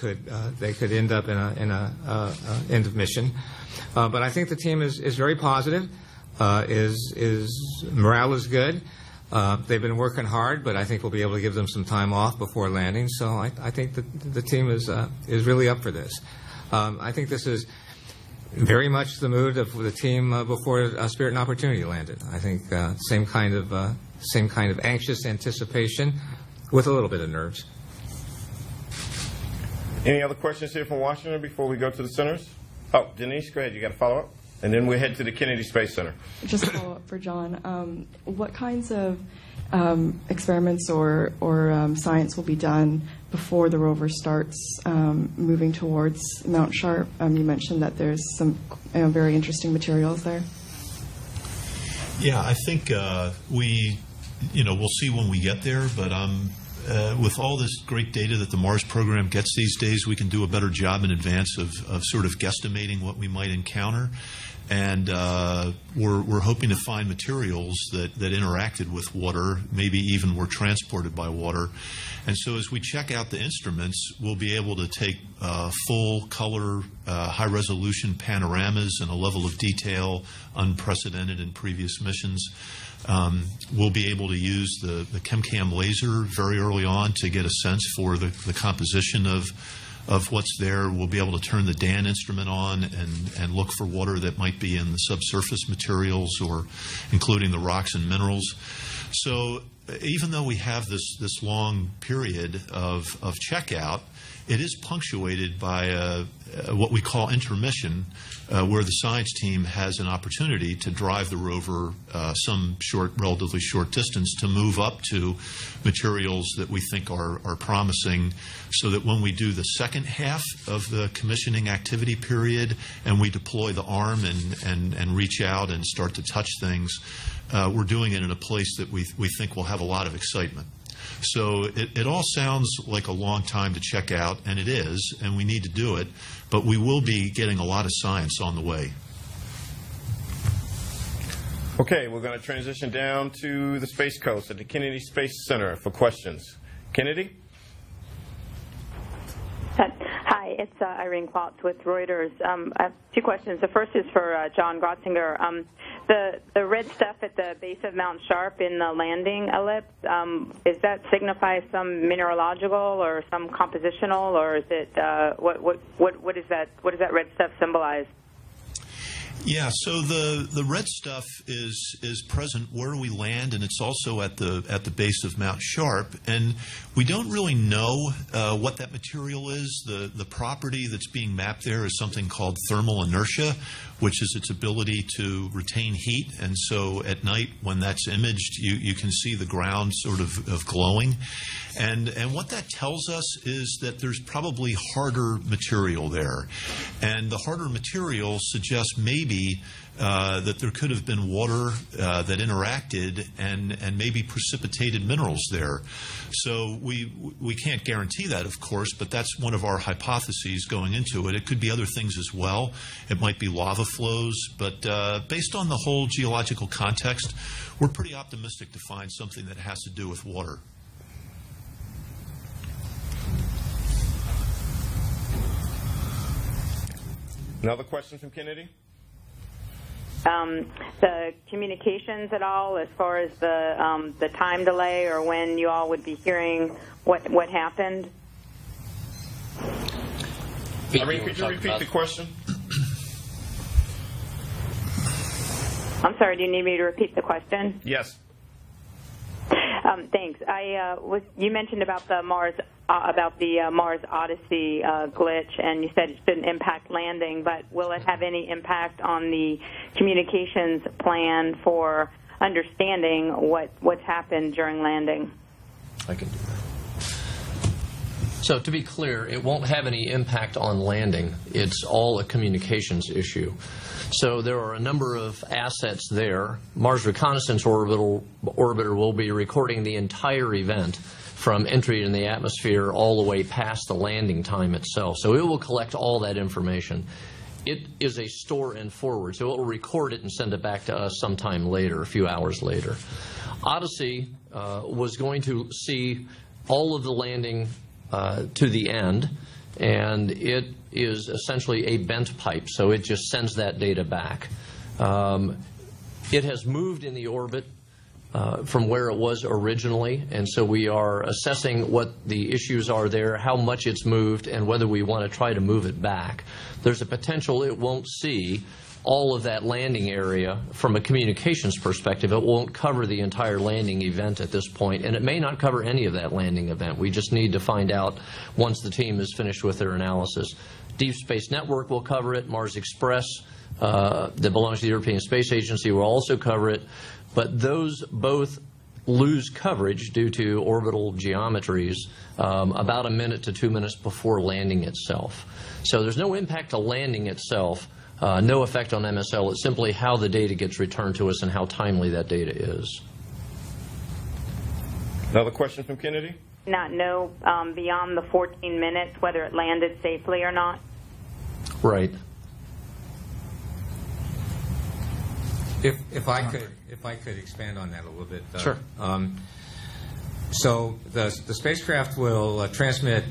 could end up in a end of mission. But I think the team is very positive. Morale is good. They've been working hard, but I think we'll be able to give them some time off before landing. So I think that the team is really up for this. I think this is very much the mood of the team before Spirit and Opportunity landed. I think same kind of anxious anticipation with a little bit of nerves. Any other questions here from Washington before we go to the centers? Oh, Denise, go ahead. You got a follow-up? And then we'll head to the Kennedy Space Center. Just a follow-up for John. What kinds of experiments or science will be done before the rover starts moving towards Mount Sharp? You mentioned that there's some very interesting materials there. Yeah, I think we'll see when we get there, but with all this great data that the Mars program gets these days, we can do a better job in advance of sort of guesstimating what we might encounter. And we're hoping to find materials that interacted with water, maybe even were transported by water. And so as we check out the instruments, we'll be able to take full color, high-resolution panoramas and a level of detail unprecedented in previous missions. We'll be able to use the ChemCam laser very early on to get a sense for the composition of what's there. We'll be able to turn the DAN instrument on and look for water that might be in the subsurface materials or including the rocks and minerals. So even though we have this long period of checkout, it is punctuated by what we call intermission, where the science team has an opportunity to drive the rover some relatively short distance to move up to materials that we think are promising, so that when we do the second half of the commissioning activity period and we deploy the arm and reach out and start to touch things, we're doing it in a place that we think will have a lot of excitement. So it all sounds like a long time to check out, and it is, and we need to do it, but we will be getting a lot of science on the way. Okay, we're going to transition down to the Space Coast at the Kennedy Space Center for questions. Kennedy? Hi, it's Irene Klotz with Reuters. I have two questions. The first is for John Grotzinger. The red stuff at the base of Mount Sharp in the landing ellipse, is that signify some mineralogical or some compositional, or is it what is that? What does that red stuff symbolize? Yeah, so the red stuff is present where we land, and it's also at the base of Mount Sharp. And we don't really know what that material is. The property that's being mapped there is something called thermal inertia, which is its ability to retain heat. And so at night, when that's imaged, you can see the ground sort of glowing. And what that tells us is that there's probably harder material there. And the harder material suggests maybe that there could have been water that interacted and maybe precipitated minerals there. So we can't guarantee that, of course, but that's one of our hypotheses going into it. It could be other things as well. It might be lava flows, but based on the whole geological context, we're pretty optimistic to find something that has to do with water. Another question from Kennedy? The communications at all, as far as the time delay or when you all would be hearing what happened? Irene, could you repeat the question? I'm sorry, do you need me to repeat the question? Yes. Thanks. You mentioned about the Mars Odyssey glitch, and you said it shouldn't impact landing, but will it have any impact on the communications plan for understanding what's happened during landing? I can do that. So to be clear, it won't have any impact on landing. It's all a communications issue. So there are a number of assets there. Mars Reconnaissance Orbiter will be recording the entire event from entry in the atmosphere all the way past the landing time itself. So it will collect all that information. It is a store and forward, so it will record it and send it back to us sometime later, a few hours later. Odyssey was going to see all of the landing to the end, and it is essentially a bent pipe, so it just sends that data back. It has moved in the orbit from where it was originally, and so we are assessing what the issues are there, how much it's moved, and whether we want to try to move it back. There's a potential it won't see all of that landing area from a communications perspective. It won't cover the entire landing event at this point, and it may not cover any of that landing event. We just need to find out once the team is finished with their analysis. Deep Space Network will cover it. Mars Express, that belongs to the European Space Agency, will also cover it. But those both lose coverage due to orbital geometries about a minute to 2 minutes before landing itself. So there's no impact to landing itself, no effect on MSL. It's simply how the data gets returned to us and how timely that data is. Another question from Kennedy? Not know beyond the 14 minutes whether it landed safely or not? Right. If I could expand on that a little bit. Sure. So the spacecraft will transmit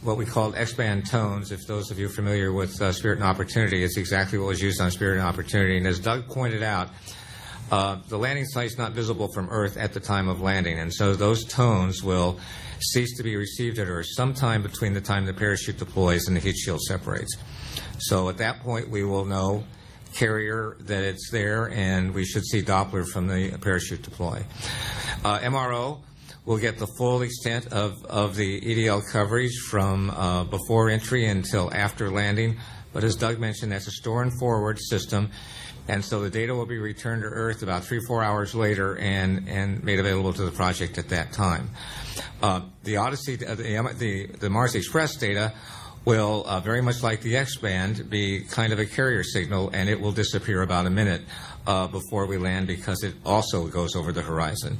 what we call X-band tones. If those of you are familiar with Spirit and Opportunity, it's exactly what was used on Spirit and Opportunity. And as Doug pointed out, the landing site is not visible from Earth at the time of landing, and so those tones will cease to be received at Earth sometime between the time the parachute deploys and the heat shield separates. So at that point, we will know carrier that it's there, and we should see Doppler from the parachute deploy. MRO will get the full extent of the EDL coverage from before entry until after landing. But as Doug mentioned, that's a store and forward system, and so the data will be returned to Earth about 3-4 hours later and made available to the project at that time. The Odyssey, the Mars Express data will, very much like the X-band, be kind of a carrier signal, and it will disappear about a minute before we land because it also goes over the horizon.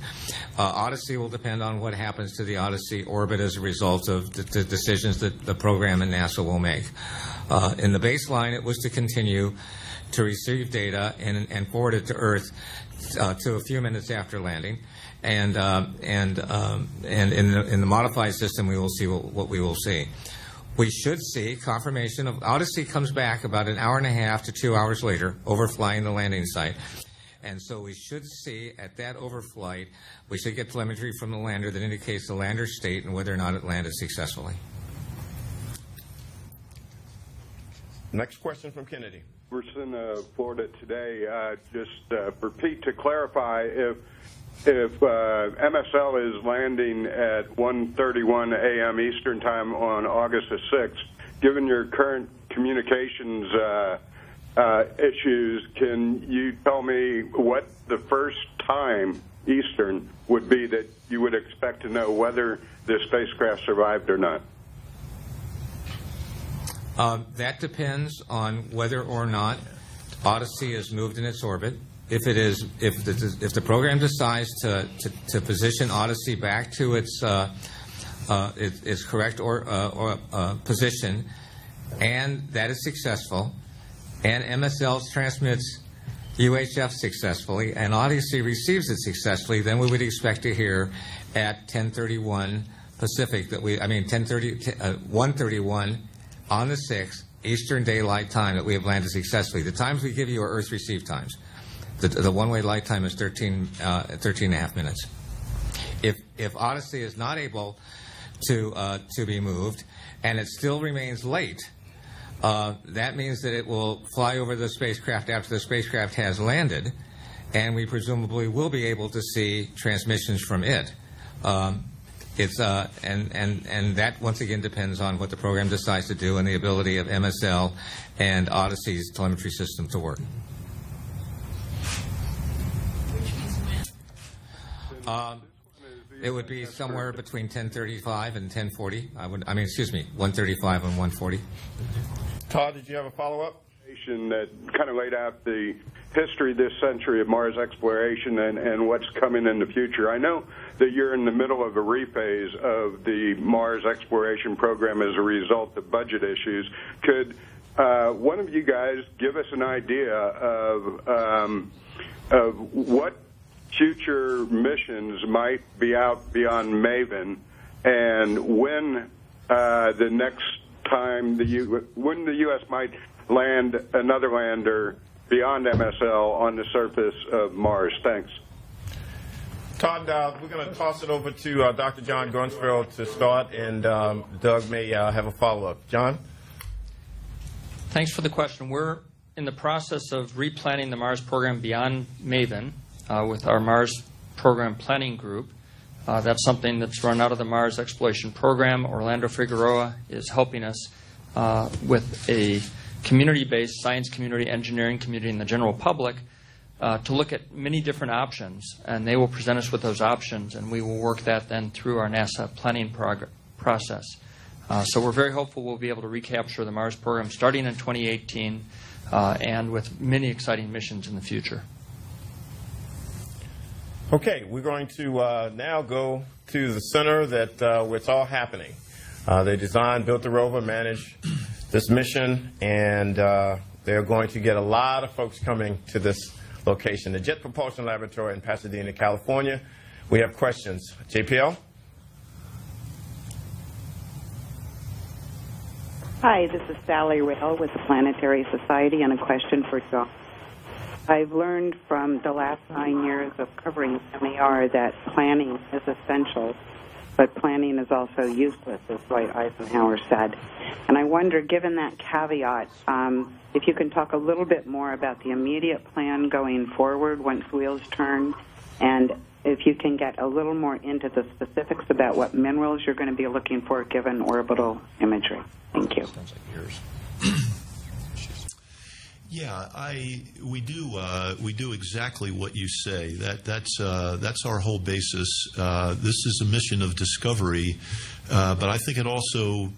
Odyssey will depend on what happens to the Odyssey orbit as a result of the decisions that the program and NASA will make. In the baseline, it was to continue to receive data and forward it to Earth to a few minutes after landing. And in the modified system, we will see what we will see. We should see confirmation of Odyssey comes back about an hour and a half to 2 hours later, overflying the landing site. And so we should see at that overflight, we should get telemetry from the lander that indicates the lander's state and whether or not it landed successfully. Next question from Kennedy. We're in Florida today. Just for Pete to clarify, if MSL is landing at 1:31 a.m. Eastern Time on August the 6th, given your current communications issues, can you tell me what the first time Eastern would be that you would expect to know whether the spacecraft survived or not? That depends on whether or not Odyssey is moved in its orbit. If the program decides to position Odyssey back to its correct position, and that is successful, and MSL transmits UHF successfully, and Odyssey receives it successfully, then we would expect to hear at 10:31 Pacific 1:31 on the 6th Eastern Daylight Time that we have landed successfully. The times we give you are Earth received times. The one-way light time is 13 and a half minutes. If Odyssey is not able to be moved and it still remains late, that means that it will fly over the spacecraft after the spacecraft has landed, and we presumably will be able to see transmissions from it. And that once again depends on what the program decides to do and the ability of MSL and Odyssey's telemetry system to work. It would be somewhere between 10:35 and 10:40. 1:35 and 1:40. Todd, did you have a follow-up? That kind of laid out the history this century of Mars exploration and what's coming in the future. I know that you're in the middle of a rephase of the Mars exploration program as a result of budget issues. Could one of you guys give us an idea of what future missions might be out beyond MAVEN, and when the next time when the U.S. might land another lander beyond MSL on the surface of Mars? Thanks. Todd, we're going to toss it over to Dr. John Grunsfeld to start, and Doug may have a follow-up. John? Thanks for the question. We're in the process of replanning the Mars program beyond MAVEN with our Mars program planning group. That's something that's run out of the Mars exploration program. Orlando Figueroa is helping us with a community-based science community, engineering community, and the general public to look at many different options, and they will present us with those options, and we will work that then through our NASA planning process. So we're very hopeful we'll be able to recapture the Mars program starting in 2018 and with many exciting missions in the future. Okay, we're going to now go to the center where it's all happening. They designed, built the rover, managed this mission, and they're going to get a lot of folks coming to this location, the Jet Propulsion Laboratory in Pasadena, California. We have questions. JPL? Hi, this is Sally Rail with the Planetary Society, and a question for John. I've learned from the last 9 years of covering MER that planning is essential, but planning is also useless, as Dwight Eisenhower said. And I wonder, given that caveat, if you can talk a little bit more about the immediate plan going forward once wheels turn, and if you can get a little more into the specifics about what minerals you're going to be looking for given orbital imagery. Thank you. Sounds like yours. Yeah, we do exactly what you say. That's our whole basis. This is a mission of discovery, but I think it also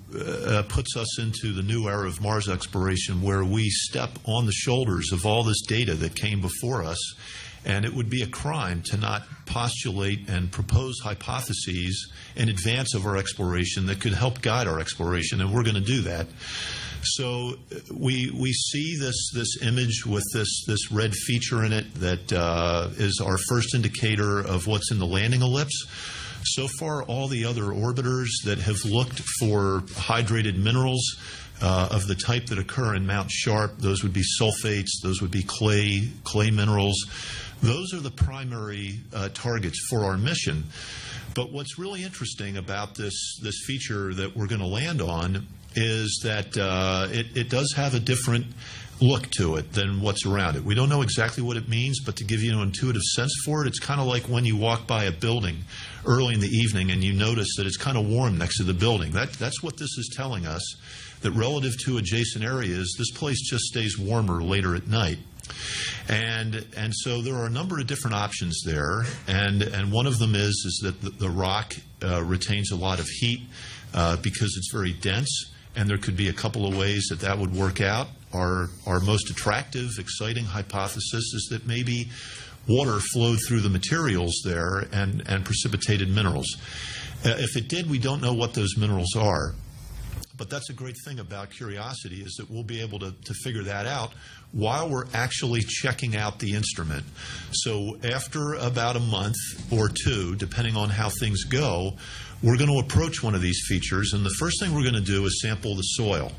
puts us into the new era of Mars exploration, where we step on the shoulders of all this data that came before us, and it would be a crime to not postulate and propose hypotheses in advance of our exploration that could help guide our exploration, and we're going to do that. So we see this image with this red feature in it that is our first indicator of what's in the landing ellipse. So far, all the other orbiters that have looked for hydrated minerals of the type that occur in Mount Sharp, those would be sulfates, those would be clay minerals. Those are the primary targets for our mission. But what's really interesting about this feature that we're going to land on is that it does have a different look to it than what's around it. We don't know exactly what it means, but to give you an intuitive sense for it, it's kind of like when you walk by a building early in the evening and you notice that it's kind of warm next to the building. That's what this is telling us, that relative to adjacent areas, this place just stays warmer later at night. And so there are a number of different options there, and one of them is that the rock retains a lot of heat because it's very dense, and there could be a couple of ways that would work out. Our most attractive, exciting hypothesis is that maybe water flowed through the materials there and precipitated minerals. If it did, we don't know what those minerals are. But that's a great thing about Curiosity, is that we'll be able to figure that out while we're actually checking out the instrument. So after about a month or two, depending on how things go, we're going to approach one of these features, and the first thing we're going to do is sample the soil.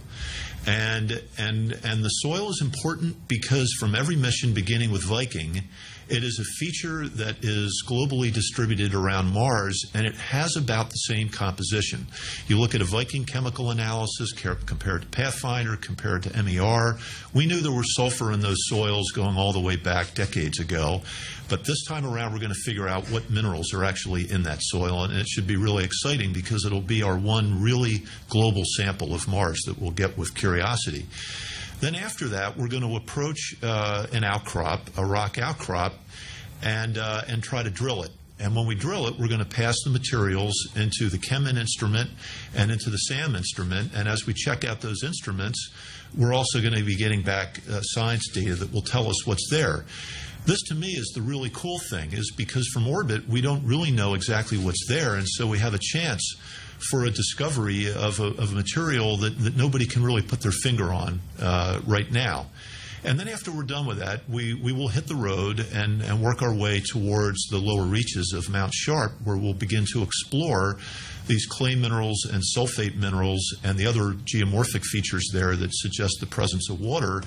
And the soil is important because from every mission beginning with Viking, it is a feature that is globally distributed around Mars, and it has about the same composition. You look at a Viking chemical analysis compared to Pathfinder, compared to MER. We knew there were sulfur in those soils going all the way back decades ago, but this time around we're going to figure out what minerals are actually in that soil, and it should be really exciting because it'll be our one really global sample of Mars that we'll get with Curiosity. Then after that, we're going to approach an outcrop, a rock outcrop, and try to drill it. And when we drill it, we're going to pass the materials into the ChemIn instrument and into the SAM instrument. And as we check out those instruments, we're also going to be getting back science data that will tell us what's there. This, to me, is the really cool thing, is because from orbit, we don't really know exactly what's there, and so we have a chance for a discovery of a material that nobody can really put their finger on right now. And then after we're done with that, we will hit the road and work our way towards the lower reaches of Mount Sharp, where we'll begin to explore these clay minerals and sulfate minerals and the other geomorphic features there that suggest the presence of water.